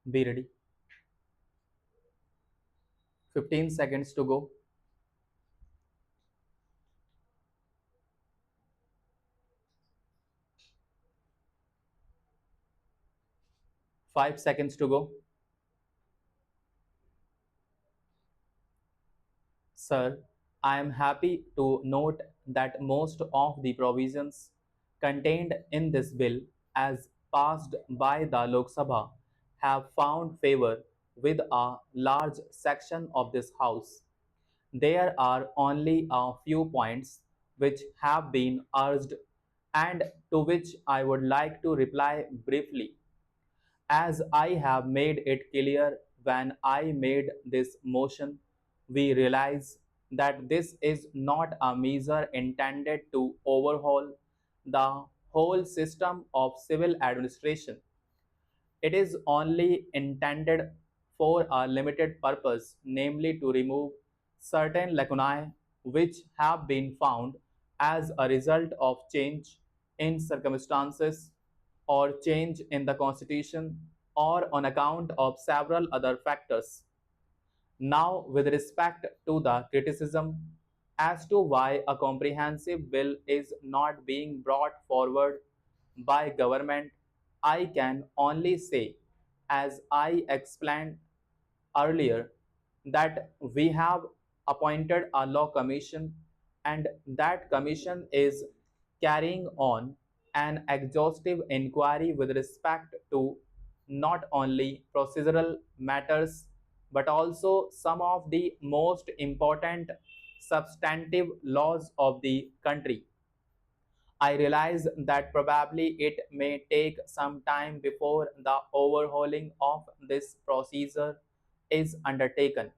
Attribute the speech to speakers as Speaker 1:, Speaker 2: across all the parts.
Speaker 1: Be ready. 15 seconds to go. 5 seconds to go. Sir, I am happy to note that most of the provisions contained in this bill, as passed by the Lok Sabha, have found favor with a large section of this House. There are only a few points which have been urged and to which I would like to reply briefly. As I have made it clear when I made this motion, we realize that this is not a measure intended to overhaul the whole system of civil administration. It is only intended for a limited purpose, namely to remove certain lacunae which have been found as a result of change in circumstances or change in the constitution or on account of several other factors. Now, with respect to the criticism as to why a comprehensive bill is not being brought forward by government, I can only say, as I explained earlier, that we have appointed a law commission and that commission is carrying on an exhaustive inquiry with respect to not only procedural matters but also some of the most important substantive laws of the country. I realize that probably it may take some time before the overhauling of this procedure is undertaken.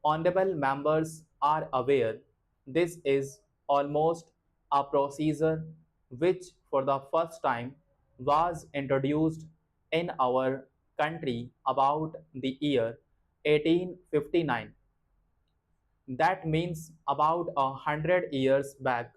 Speaker 1: Honorable members are aware this is almost a procedure which for the first time was introduced in our country about the year 1859. That means about 100 years back.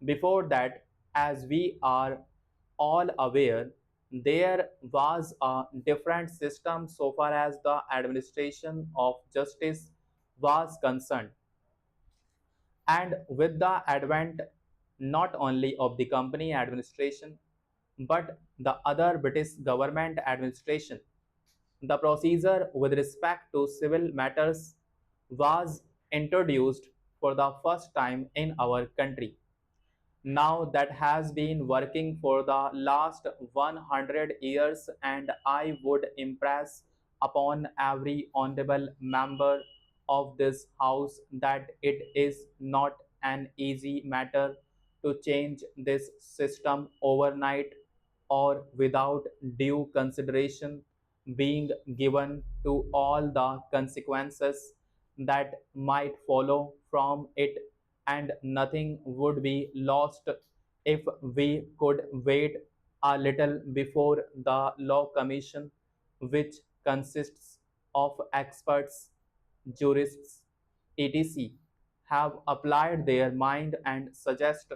Speaker 1: Before that, as we are all aware, there was a different system so far as the administration of justice was concerned. And with the advent not only of the company administration but the other British government administration, the procedure with respect to civil matters was introduced for the first time in our country. Now that has been working for the last 100 years, and I would impress upon every honorable member of this house that it is not an easy matter to change this system overnight or without due consideration being given to all the consequences that might follow from it, and nothing would be lost if we could wait a little before the law commission, which consists of experts, jurists, etc., have applied their mind and suggest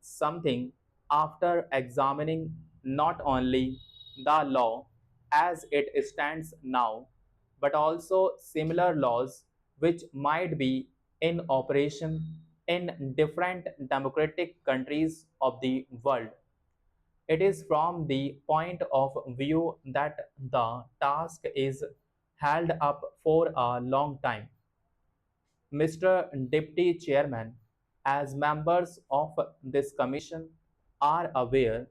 Speaker 1: something after examining not only the law as it stands now, but also similar laws which might be in operation in different democratic countries of the world. It is from the point of view that the task is held up for a long time. Mr. Deputy Chairman, as members of this commission are aware,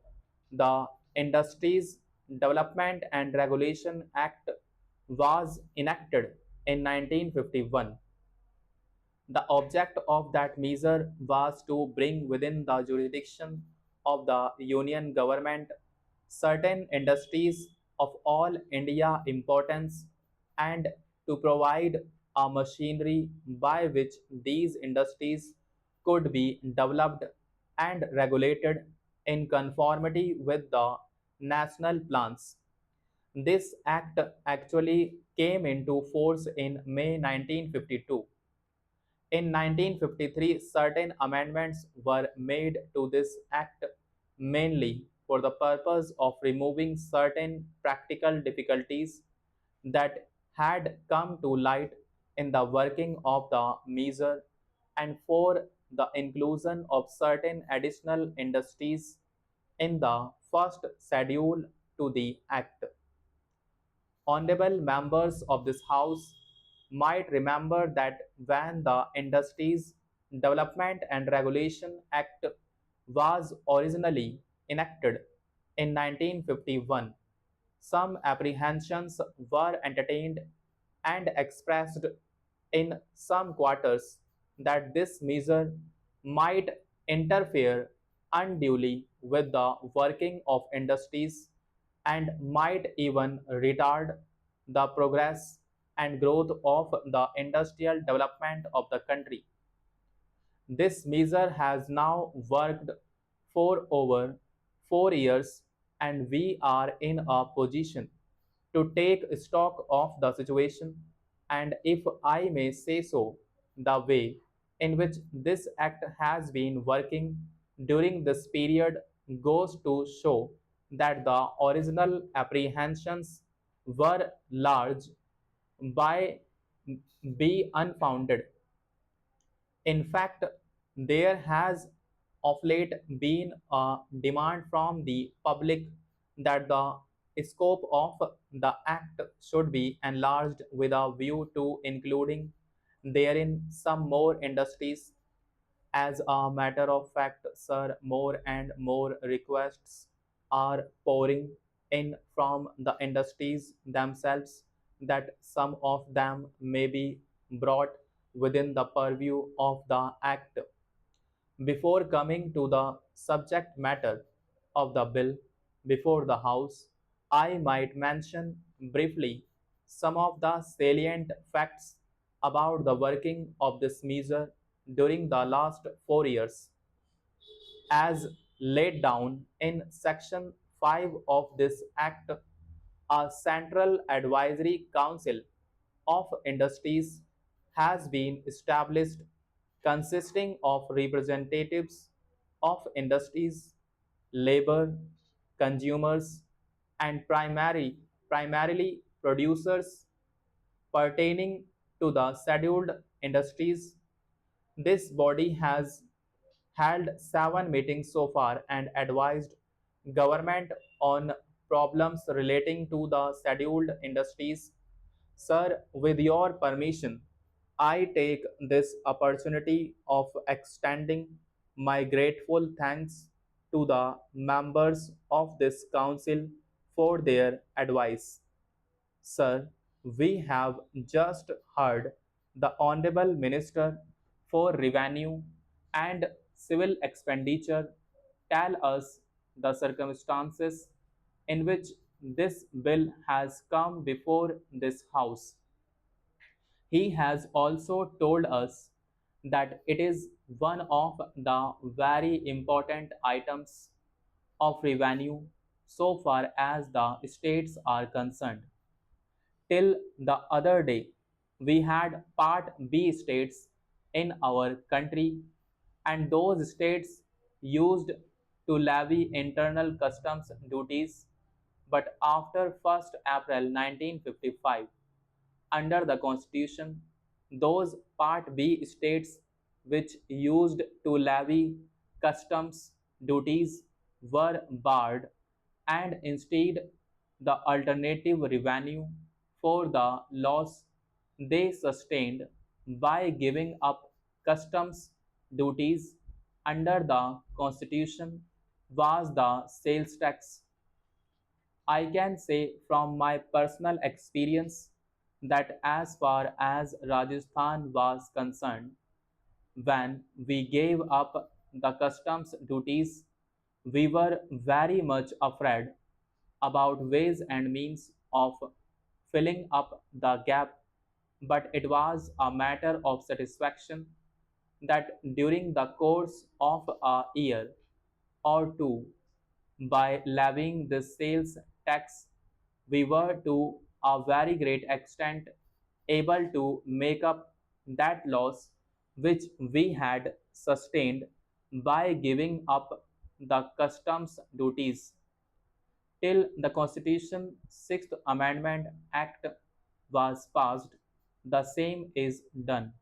Speaker 1: the Industries Development and Regulation Act was enacted in 1951. The object of that measure was to bring within the jurisdiction of the Union government certain industries of all India importance and to provide a machinery by which these industries could be developed and regulated in conformity with the national plans. This act actually came into force in May 1952. In 1953, certain amendments were made to this act, mainly for the purpose of removing certain practical difficulties that had come to light in the working of the measure and for the inclusion of certain additional industries in the first schedule to the Act. Honorable members of this House might remember that when the Industries Development and Regulation Act was originally enacted in 1951, some apprehensions were entertained and expressed in some quarters that this measure might interfere unduly with the working of industries and might even retard the progress and growth of the industrial development of the country. This measure has now worked for over 4 years, and we are in a position to take stock of the situation, and if I may say so, the way in which this act has been working during this period goes to show that the original apprehensions were large by be unfounded. In fact, there has of late been a demand from the public that the scope of the Act should be enlarged with a view to including therein some more industries. As a matter of fact, sir, more and more requests are pouring in from the industries themselves that some of them may be brought within the purview of the Act. Before coming to the subject matter of the bill before the House, I might mention briefly some of the salient facts about the working of this measure during the last 4 years. As laid down in Section 5 of this Act, a Central Advisory Council of Industries has been established consisting of representatives of industries, labor, consumers, and primarily producers pertaining to the scheduled industries. This body has held 7 meetings so far and advised government on problems relating to the scheduled industries. Sir, with your permission, I take this opportunity of extending my grateful thanks to the members of this council for their advice. Sir, we have just heard the Honorable Minister for Revenue and Civil Expenditure tell us the circumstances in which this bill has come before this House. He has also told us that it is one of the very important items of revenue so far as the states are concerned. Till the other day, we had Part B states in our country, and those states used to levy internal customs duties. But after 1st April 1955, under the Constitution, those Part B states which used to levy customs duties were barred, and instead the alternative revenue for the loss they sustained by giving up customs duties under the Constitution was the sales tax. I can say from my personal experience that as far as Rajasthan was concerned, when we gave up the customs duties, we were very much afraid about ways and means of filling up the gap, but it was a matter of satisfaction that during the course of a year or two, by levying this sales tax, we were to a very great extent able to make up that loss which we had sustained by giving up the customs duties. Till the Constitution Sixth Amendment Act was passed, the same is done.